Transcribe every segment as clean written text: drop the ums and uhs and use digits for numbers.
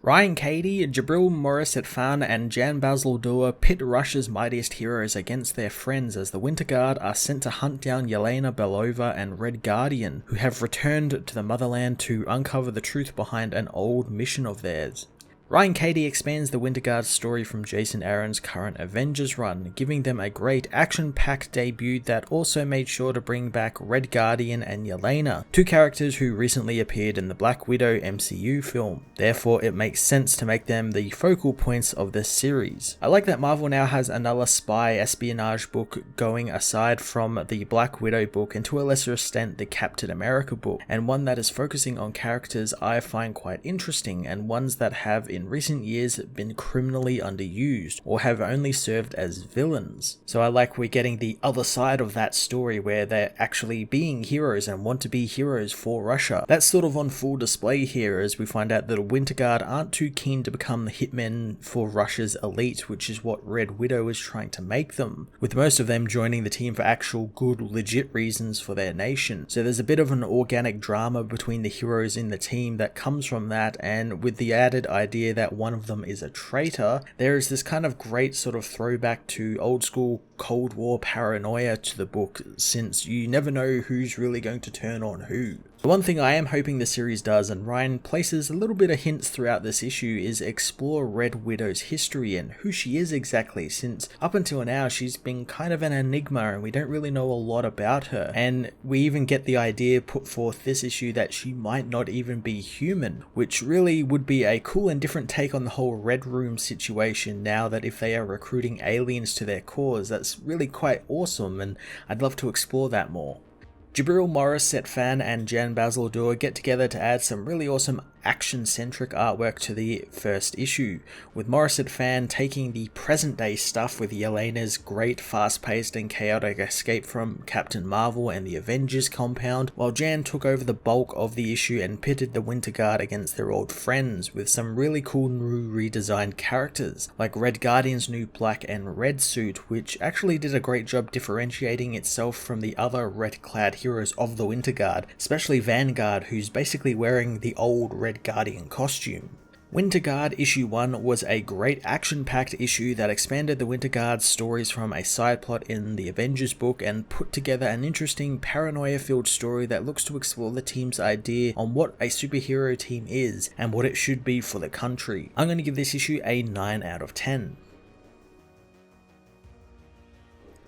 Ryan Cady, Jabril Morissette-Fan and Jan Bazaldua pit Russia's mightiest heroes against their friends as the Winter Guard are sent to hunt down Yelena Belova and Red Guardian, who have returned to the motherland to uncover the truth behind an old mission of theirs. Ryan Cady expands the Winter Guard's story from Jason Aaron's current Avengers run, giving them a great action-packed debut that also made sure to bring back Red Guardian and Yelena, two characters who recently appeared in the Black Widow MCU film. Therefore, it makes sense to make them the focal points of this series. I like that Marvel now has another spy espionage book going aside from the Black Widow book and to a lesser extent the Captain America book, and one that is focusing on characters I find quite interesting and ones that have in recent years been criminally underused or have only served as villains. So I like we're getting the other side of that story where they're actually being heroes and want to be heroes for Russia. That's sort of on full display here as we find out that the Winter Guard aren't too keen to become the hitmen for Russia's elite, which is what Red Widow is trying to make them, with most of them joining the team for actual good legit reasons for their nation. So there's a bit of an organic drama between the heroes in the team that comes from that, and with the added idea that one of them is a traitor, there is this kind of great sort of throwback to old school Cold War paranoia to the book, since you never know who's really going to turn on who. The one thing I am hoping the series does, and Ryan places a little bit of hints throughout this issue, is explore Red Widow's history and who she is exactly, since up until now she's been kind of an enigma and we don't really know a lot about her, and we even get the idea put forth this issue that she might not even be human, which really would be a cool and different take on the whole Red Room situation now that if they are recruiting aliens to their cause, that's really quite awesome and I'd love to explore that more. Jabril Morissette-Fan and Jan Bazaldua get together to add some really awesome action-centric artwork to the first issue, with Morissette-Fan taking the present-day stuff with Yelena's great fast-paced and chaotic escape from Captain Marvel and the Avengers compound, while Jan took over the bulk of the issue and pitted the Winter Guard against their old friends with some really cool new redesigned characters, like Red Guardian's new black and red suit, which actually did a great job differentiating itself from the other red-clad heroes of the Winter Guard, especially Vanguard, who's basically wearing the old Red Guardian costume. Winter Guard issue 1 was a great action-packed issue that expanded the Winter Guard's stories from a side plot in the Avengers book and put together an interesting paranoia-filled story that looks to explore the team's idea on what a superhero team is and what it should be for the country. I'm going to give this issue a 9 out of 10.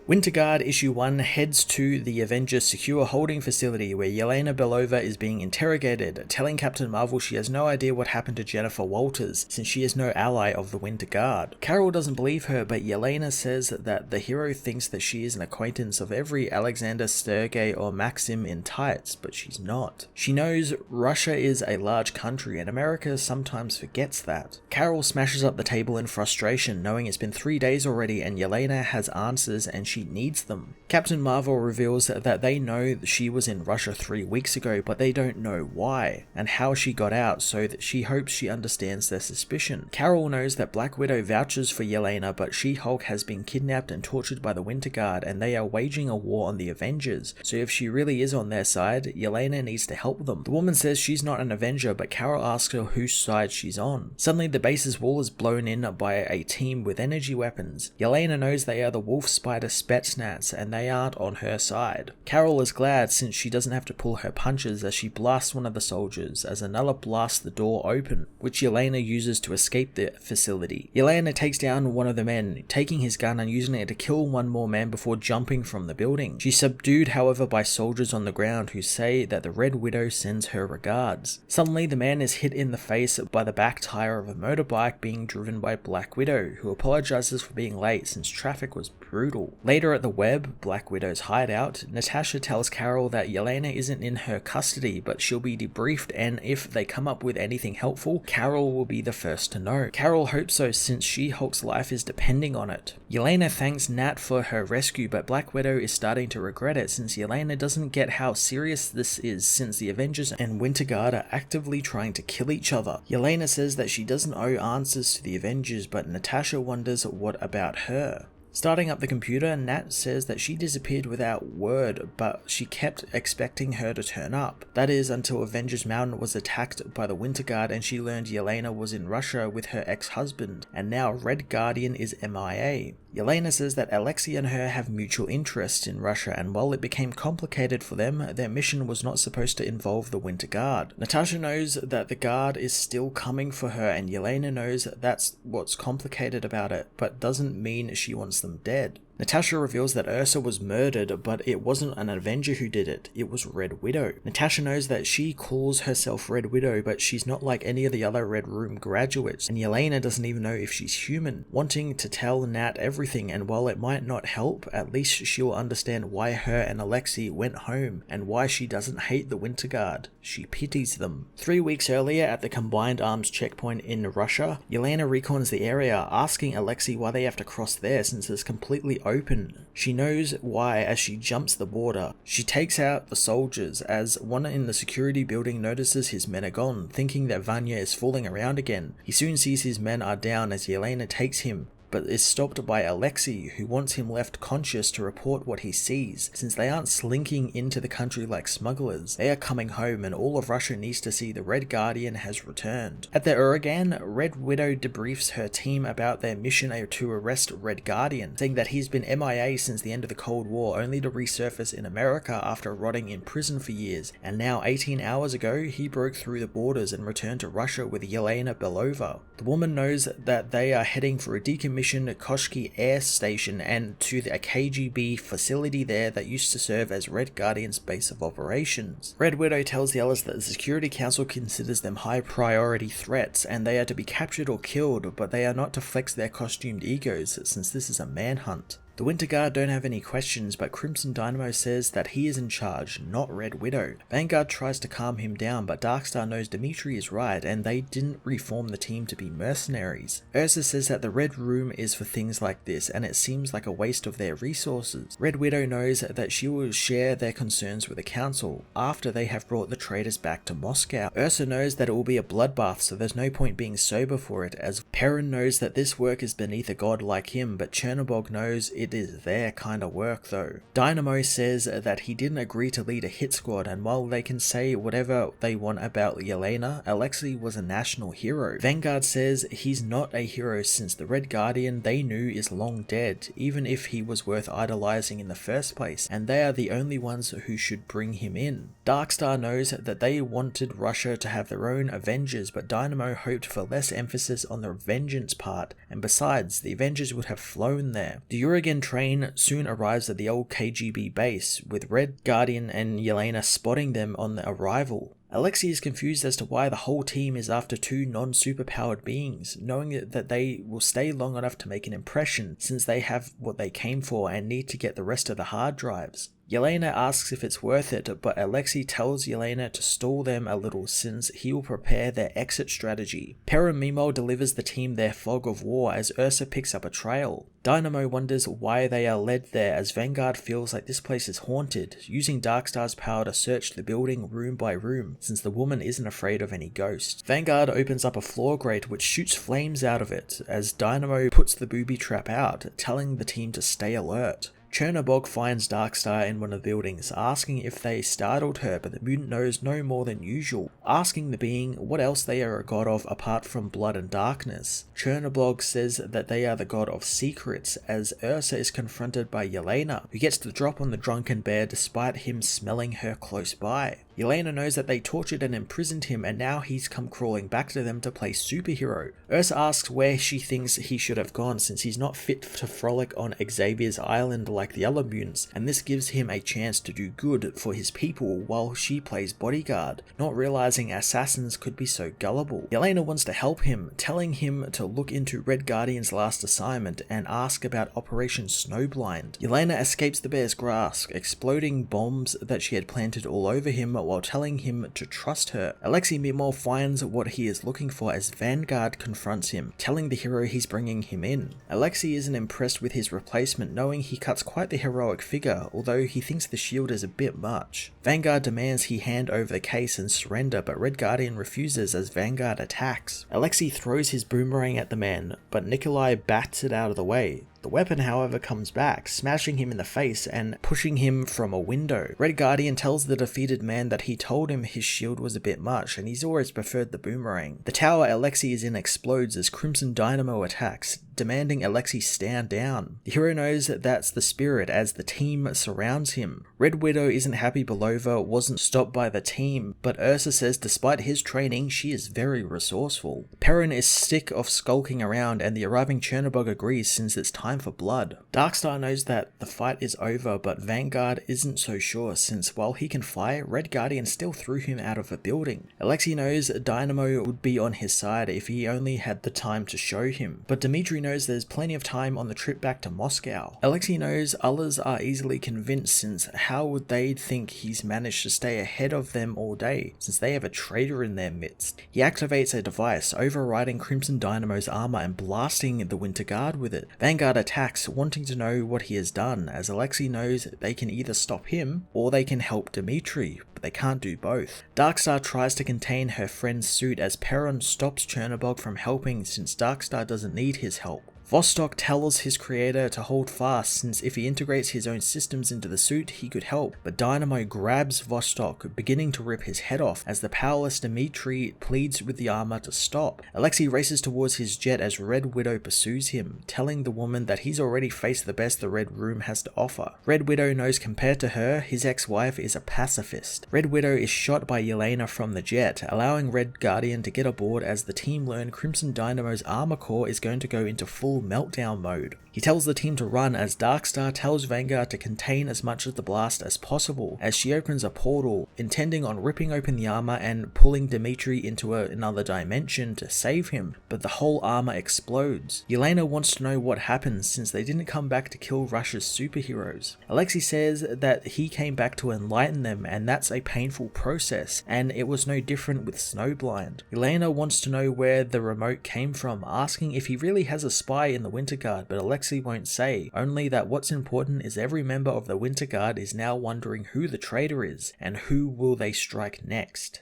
Winter Guard issue 1 heads to the Avengers secure holding facility where Yelena Belova is being interrogated, telling Captain Marvel she has no idea what happened to Jennifer Walters since she is no ally of the Winter Guard. Carol doesn't believe her, but Yelena says that the hero thinks that she is an acquaintance of every Alexander Sergei or Maxim in tights, but she's not. She knows Russia is a large country and America sometimes forgets that. Carol smashes up the table in frustration, knowing it's been 3 days already and Yelena has answers and she needs them. Captain Marvel reveals that they know that she was in Russia 3 weeks ago, but they don't know why and how she got out, so that she hopes she understands their suspicion. Carol knows that Black Widow vouches for Yelena, but She-Hulk has been kidnapped and tortured by the Winter Guard and they are waging a war on the Avengers, so if she really is on their side, Yelena needs to help them. The woman says she's not an Avenger, but Carol asks her whose side she's on. Suddenly the base's wall is blown in by a team with energy weapons. Yelena knows they are the Wolf Spider Spetsnaz and they aren't on her side. Carol is glad since she doesn't have to pull her punches as she blasts one of the soldiers as another blasts the door open, which Yelena uses to escape the facility. Yelena takes down one of the men, taking his gun and using it to kill one more man before jumping from the building. She's subdued however by soldiers on the ground who say that the Red Widow sends her regards. Suddenly the man is hit in the face by the back tire of a motorbike being driven by Black Widow, who apologizes for being late since traffic was brutal. Later at the web, Black Widow's hideout, Natasha tells Carol that Yelena isn't in her custody, but she'll be debriefed, and if they come up with anything helpful, Carol will be the first to know. Carol hopes so since She-Hulk's life is depending on it. Yelena thanks Nat for her rescue, but Black Widow is starting to regret it since Yelena doesn't get how serious this is since the Avengers and Winter Guard are actively trying to kill each other. Yelena says that she doesn't owe answers to the Avengers, but Natasha wonders what about her. Starting up the computer, Nat says that she disappeared without word, but she kept expecting her to turn up. That is until Avengers Mountain was attacked by the Winter Guard and she learned Yelena was in Russia with her ex-husband, and now Red Guardian is MIA. Yelena says that Alexei and her have mutual interests in Russia, and while it became complicated for them, their mission was not supposed to involve the Winter Guard. Natasha knows that the Guard is still coming for her, and Yelena knows that's what's complicated about it, but doesn't mean she wants them dead. Natasha reveals that Ursa was murdered, but it wasn't an Avenger who did it, it was Red Widow. Natasha knows that she calls herself Red Widow, but she's not like any of the other Red Room graduates, and Yelena doesn't even know if she's human, wanting to tell Nat everything, and while it might not help, at least she'll understand why her and Alexei went home, and why she doesn't hate the Winter Guard. She pities them. 3 weeks earlier, at the Combined Arms checkpoint in Russia, Yelena recons the area, asking Alexei why they have to cross there since it's completely open. She knows why as she jumps the border. She takes out the soldiers as one in the security building notices his men are gone, thinking that Vanya is fooling around again. He soon sees his men are down as Yelena takes him, but is stopped by Alexei, who wants him left conscious to report what he sees, since they aren't slinking into the country like smugglers. They are coming home, and all of Russia needs to see the Red Guardian has returned. At the Uragan, Red Widow debriefs her team about their mission to arrest Red Guardian, saying that he's been MIA since the end of the Cold War, only to resurface in America after rotting in prison for years, and now 18 hours ago he broke through the borders and returned to Russia with Yelena Belova. The woman knows that they are heading for a decommissioned Koshki Air Station and to a KGB facility there that used to serve as Red Guardian's base of operations. Red Widow tells the others that the Security Council considers them high priority threats and they are to be captured or killed, but they are not to flex their costumed egos since this is a manhunt. The Winter Guard don't have any questions, but Crimson Dynamo says that he is in charge, not Red Widow. Vanguard tries to calm him down, but Darkstar knows Dimitri is right and they didn't reform the team to be mercenaries. Ursa says that the Red Room is for things like this and it seems like a waste of their resources. Red Widow knows that she will share their concerns with the council after they have brought the traitors back to Moscow. Ursa knows that it will be a bloodbath, so there's no point being sober for it, as Perrin knows that this work is beneath a god like him, but Chernobog knows it is their kind of work though. Dynamo says that he didn't agree to lead a hit squad, and while they can say whatever they want about Yelena, Alexei was a national hero. Vanguard says he's not a hero since the Red Guardian they knew is long dead, even if he was worth idolizing in the first place, and they are the only ones who should bring him in. Darkstar knows that they wanted Russia to have their own Avengers, but Dynamo hoped for less emphasis on the vengeance part, and besides, the Avengers would have flown there. The Uragan train soon arrives at the old KGB base, with Red Guardian and Yelena spotting them on the arrival. Alexei is confused as to why the whole team is after two non-superpowered beings, knowing that they will stay long enough to make an impression since they have what they came for and need to get the rest of the hard drives. Yelena asks if it's worth it, but Alexei tells Yelena to stall them a little since he will prepare their exit strategy. Perrin meanwhile delivers the team their fog of war as Ursa picks up a trail. Dynamo wonders why they are led there as Vanguard feels like this place is haunted, using Darkstar's power to search the building room by room since the woman isn't afraid of any ghosts. Vanguard opens up a floor grate which shoots flames out of it as Dynamo puts the booby trap out, telling the team to stay alert. Chernobog finds Darkstar in one of the buildings, asking if they startled her, but the mutant knows no more than usual, asking the being what else they are a god of apart from blood and darkness. Chernobog says that they are the god of secrets, as Ursa is confronted by Yelena, who gets the drop on the drunken bear despite him smelling her close by. Yelena knows that they tortured and imprisoned him and now he's come crawling back to them to play superhero. Ursa asks where she thinks he should have gone since he's not fit to frolic on Xavier's island like the other mutants, and this gives him a chance to do good for his people while she plays bodyguard, not realizing assassins could be so gullible. Yelena wants to help him, telling him to look into Red Guardian's last assignment and ask about Operation Snowblind. Yelena escapes the bear's grasp, exploding bombs that she had planted all over him while telling him to trust her. Alexei meanwhile finds what he is looking for as Vanguard confronts him, telling the hero he's bringing him in. Alexei isn't impressed with his replacement, knowing he cuts quite the heroic figure, although he thinks the shield is a bit much. Vanguard demands he hand over the case and surrender, but Red Guardian refuses as Vanguard attacks. Alexei throws his boomerang at the man, but Nikolai bats it out of the way. The weapon, however, comes back, smashing him in the face and pushing him from a window. Red Guardian tells the defeated man that he told him his shield was a bit much and he's always preferred the boomerang. The tower Alexei is in explodes as Crimson Dynamo attacks, demanding Alexei stand down. The hero knows that that's the spirit as the team surrounds him. Red Widow isn't happy Belova wasn't stopped by the team, but Ursa says despite his training, she is very resourceful. Perrin is sick of skulking around and the arriving Chernobog agrees since it's time for blood. Darkstar knows that the fight is over, but Vanguard isn't so sure since while he can fly, Red Guardian still threw him out of a building. Alexei knows Dynamo would be on his side if he only had the time to show him, but Dmitri knows there's plenty of time on the trip back to Moscow. Alexei knows others are easily convinced since how would they think he's managed to stay ahead of them all day since they have a traitor in their midst. He activates a device overriding Crimson Dynamo's armor and blasting the Winter Guard with it. Vanguard attacks, wanting to know what he has done as Alexei knows they can either stop him or they can help Dmitri, but they can't do both. Darkstar tries to contain her friend's suit as Perrin stops Chernobog from helping since Darkstar doesn't need his help. Vostok tells his creator to hold fast since if he integrates his own systems into the suit he could help, but Dynamo grabs Vostok, beginning to rip his head off as the powerless Dmitri pleads with the armor to stop. Alexei races towards his jet as Red Widow pursues him, telling the woman that he's already faced the best the Red Room has to offer. Red Widow knows compared to her, his ex-wife is a pacifist. Red Widow is shot by Yelena from the jet, allowing Red Guardian to get aboard as the team learn Crimson Dynamo's armor core is going to go into full meltdown mode. He tells the team to run as Darkstar tells Vanguard to contain as much of the blast as possible as she opens a portal, intending on ripping open the armor and pulling Dmitri into another dimension to save him, but the whole armor explodes. Yelena wants to know what happened since they didn't come back to kill Russia's superheroes. Alexei says that he came back to enlighten them and that's a painful process, and it was no different with Snowblind. Yelena wants to know where the remote came from, asking if he really has a spy in the Winter Guard, but Alexei won't say, only that what's important is every member of the Winter Guard is now wondering who the traitor is and who will they strike next.